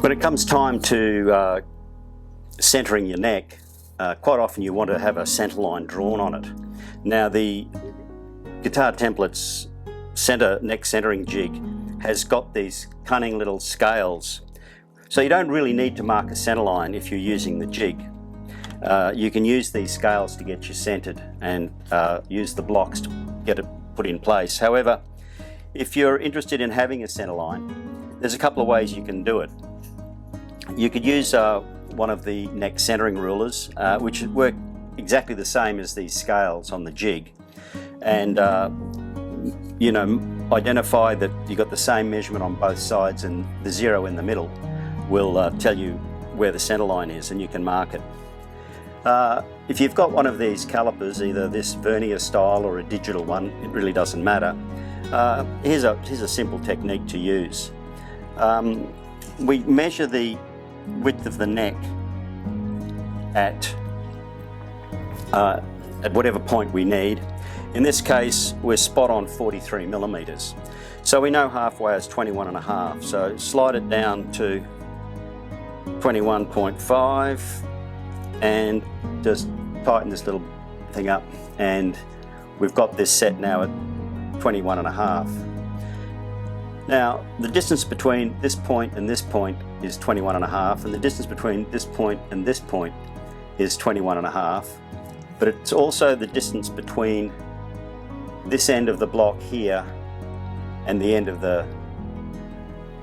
When it comes time to centering your neck, quite often you want to have a centerline drawn on it. Now the Guitar Templates neck centering jig has got these cunning little scales, so you don't really need to mark a centerline if you're using the jig. You can use these scales to get you centered and use the blocks to get it put in place. However, if you're interested in having a centerline, there's a couple of ways you can do it. You could use one of the neck centering rulers, which work exactly the same as these scales on the jig, and identify that you've got the same measurement on both sides, and the zero in the middle will tell you where the centerline is, and you can mark it. If you've got one of these calipers, either this vernier style or a digital one, it really doesn't matter. Here's a simple technique to use. We measure the width of the neck at whatever point we need. In this case, we're spot on 43 millimeters. So we know halfway is 21.5. So slide it down to 21.5 and just tighten this little thing up, and we've got this set now at 21.5. Now the distance between this point and this point is 21.5, and the distance between this point and this point is 21.5, but it's also the distance between this end of the block here and the end of the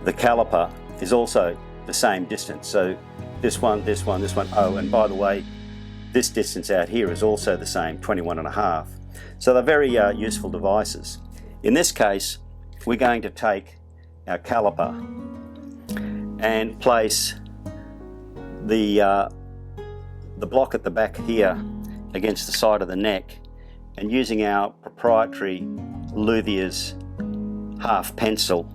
caliper is also the same distance. So this one, oh, and by the way, this distance out here is also the same, 21.5. So they're very useful devices. In this case, we're going to take our caliper and place the block at the back here against the side of the neck, and using our proprietary Luthier's half pencil,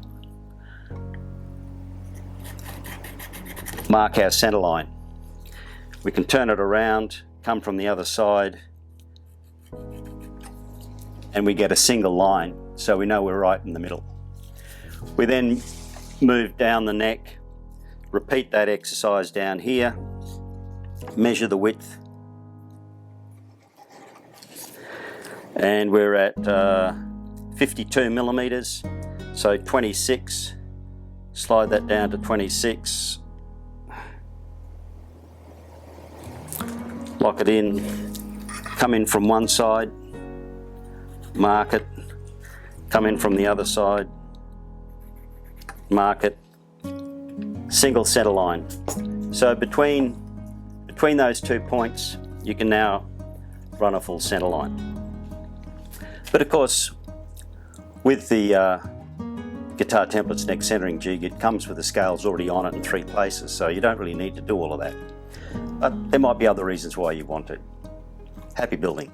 mark our center line. We can turn it around, come from the other side, and we get a single line, so we know we're right in the middle. We then move down the neck, repeat that exercise down here, measure the width, and we're at 52 millimeters, so 26, slide that down to 26, lock it in, come in from one side, mark it, come in from the other side, mark it, single center line. So between those 2 points you can now run a full center line. But of course, with the Guitar Templates neck centering jig, it comes with the scales already on it in 3 places, so you don't really need to do all of that. But there might be other reasons why you want to. Happy building.